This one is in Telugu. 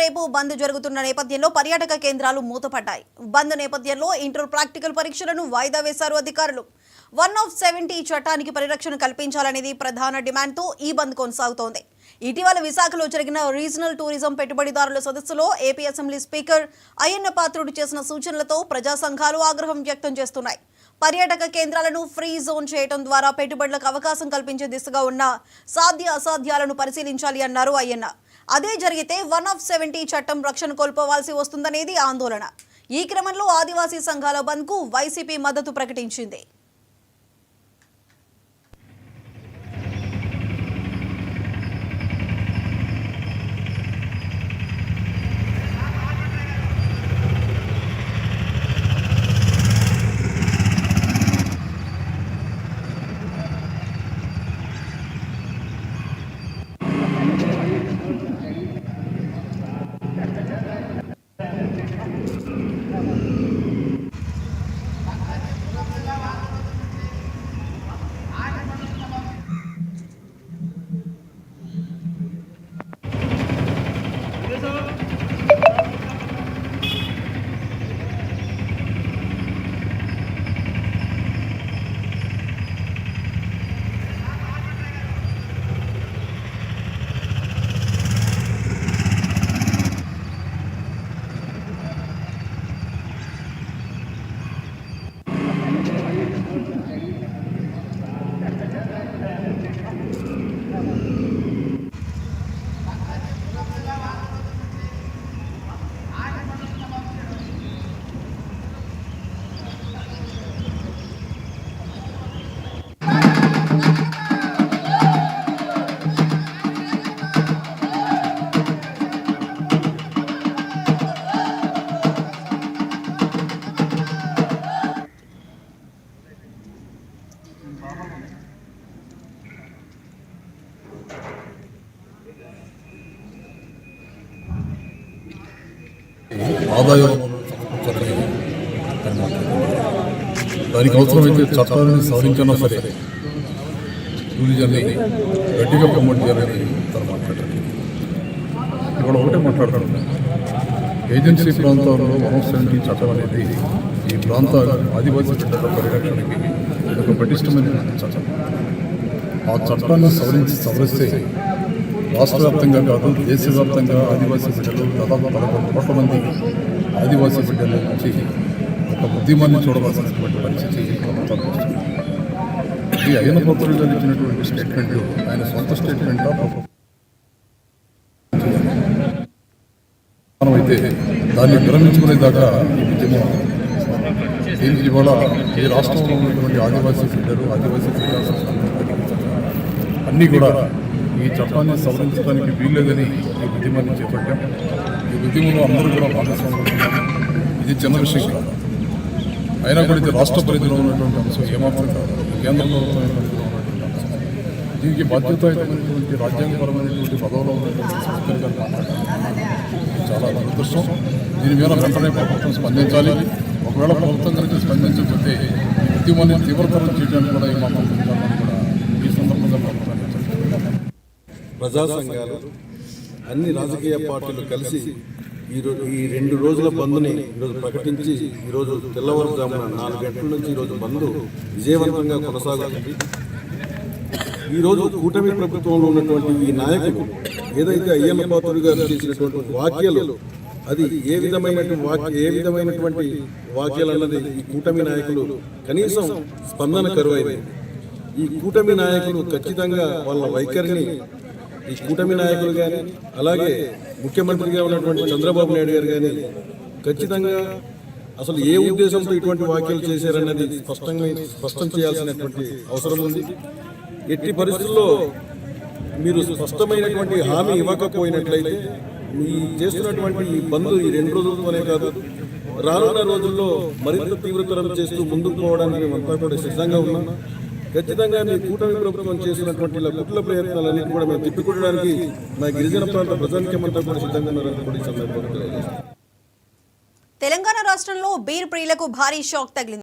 రేపు బంద్ జరుగుతున్న నేపథ్యంలో పర్యాటక కేంద్రాలు మూతపడ్డాయి. బంద్ నేపథ్యంలో ఇంటర్ ప్రాక్టికల్ పరీక్షలను వాయిదా వేశారు అధికారులు. 170 చట్టానికి పరిరక్షణ కల్పించాలనేది ప్రధాన డిమాండ్తో ఈ బంద్ కొనసాగుతోంది. ఇటీవల విశాఖలో జరిగిన రీజనల్ టూరిజం పెట్టుబడిదారుల సదస్సులో AP assembly speaker Ayyanna Patrudu చేసిన సూచనలతో ప్రజా సంఘాలు ఆగ్రహం వ్యక్తం చేస్తున్నాయి. పర్యాటక కేంద్రాలను ఫ్రీ జోన్ చేయడం ద్వారా పెట్టుబడులకు అవకాశం కల్పించే దిశగా ఉన్న సాధ్య అసాధ్యాలను పరిశీలించాలి అన్నారు అయ్యన్న. అదే జరిగితే 170 చట్టం రక్షణ కోల్పోవాల్సి వస్తుందనేది ఆందోళన. ఈ క్రమంలో ఆదివాసీ సంఘాల బంద్కు వైసీపీ మద్దతు ప్రకటించింది. ఆదాయం దానికి అవసరమైతే చట్టాలను సవరించినా సరే టూరిజంని గట్టిగా ప్రమోట్ చేయాలని తను మాట్లాడారు. ఇవాళ ఒకటే మాట్లాడుతున్నాను, ఏజెన్సీ ప్రాంతాల్లో 170 చట్టం అనేది ఈ ప్రాంత ఆదివాసీ బిడ్డల పరిరక్షణకి ఒక పటిష్టమైన చట్టం. ఆ చట్టాన్ని సవరిస్తే రాష్ట్ర వ్యాప్తంగా కాదు దేశవ్యాప్తంగా ఆదివాసీ బిడ్డలు దాదాపు 11 కోట్ల మంది ఆదివాసీ బిడ్డల నుంచి ఒక ఉద్యమాన్ని చూడవలసినటువంటి పరిస్థితి ప్రభుత్వానికి వస్తుంది. ఇది అయ్యన్న పాత్రుడు గారు ఇచ్చినటువంటి స్టేట్మెంట్ ఆయన సొంత స్టేట్మెంట్ అయితే దాన్ని విరమించుకునేదాకా ఈ ఉద్యమం దీనికి ఇవాళ ఈ రాష్ట్రంలో ఉన్నటువంటి ఆదివాసీ బిడ్డలు ఆదివాసీ బిడ్డలు అన్నీ కూడా ఈ చట్టాన్ని సవరించడానికి వీల్లేదని ఈ ఉద్యమాన్ని చేపట్టాం. ఈ ఉద్యమంలో అందరూ కూడా భాగస్వామ్యం. ఇది చిన్న విషయం కాదు, అయినా కూడా ఇది రాష్ట్ర పరిధిలో ఉన్నటువంటి అంశం ఏమాత్రం కాదు, కేంద్ర ప్రభుత్వం పరిధిలో ఉన్నటువంటి అంశం. దీనికి బాధ్యతాయుతమైనటువంటి రాజ్యాంగపరమైనటువంటి పదవులో ఉన్నటువంటి స్పీకర్ గారు మాట్లాడారు. చాలా దురదృష్టం. దీని మీద వెంటనే ప్రభుత్వం స్పందించాలి. ఒకవేళ ప్రభుత్వం కనుక స్పందించకపోతే ఈ ఉద్యమాన్ని తీవ్రతరం చేయడానికి కూడా ఏమాత్రం కూడా ఈ సందర్భంగా ప్రభుత్వాన్ని ప్రజా సంఘాలు అన్ని రాజకీయ పార్టీలు కలిసి ఈ 2 రోజుల బంద్ని ఈరోజు ప్రకటించి ఈరోజు తెల్లవారుజామున 4 గంటల నుంచి ఈరోజు బంద్ విజయవంతంగా కొనసాగుతుంది. ఈరోజు కూటమి ప్రభుత్వంలో ఉన్నటువంటి ఈ నాయకులు ఏదైతే అయ్యన్న పాత్రుడు గారు చేసినటువంటి వాక్యాలు అది ఏ విధమైనటువంటి వాక్యాలు అన్నది ఈ కూటమి నాయకులు కనీసం స్పందన కరువైంది. ఈ కూటమి నాయకులు ఖచ్చితంగా వాళ్ళ వైఖరిని ఈ కూటమి నాయకులు కానీ అలాగే ముఖ్యమంత్రిగా ఉన్నటువంటి చంద్రబాబు నాయుడు గారు కానీ ఖచ్చితంగా అసలు ఏ ఉద్దేశంతో ఇటువంటి వ్యాఖ్యలు చేశారన్నది స్పష్టం చేయాల్సినటువంటి అవసరం ఉంది. ఎట్టి పరిస్థితుల్లో మీరు స్పష్టమైనటువంటి హామీ ఇవ్వకపోయినట్లయితే మీ చేస్తున్నటువంటి ఈ బంద్ ఈ 2 రోజులతోనే కాదు రానున్న రోజుల్లో మరింత తీవ్రతరం చేస్తూ ముందుకు పోవడానికి మేమంతా కూడా సిద్ధంగా ఉన్నాం. ఖచ్చితంగా మీ కూటమి ప్రభుత్వం చేసినటువంటి కుట్ల ప్రయత్నాలన్నీ కూడా మేము తిప్పికొట్టడానికి మా గిరిజన ప్రాంత ప్రజానికమంతా కూడా సిద్ధంగా ఉన్నారని కూడా ఈ సందర్భంగా తెలియజేస్తాం. తెలంగాణ రాష్ట్రంలో బీర్ ప్రియులకు భారీ షాక్ తగిలింది.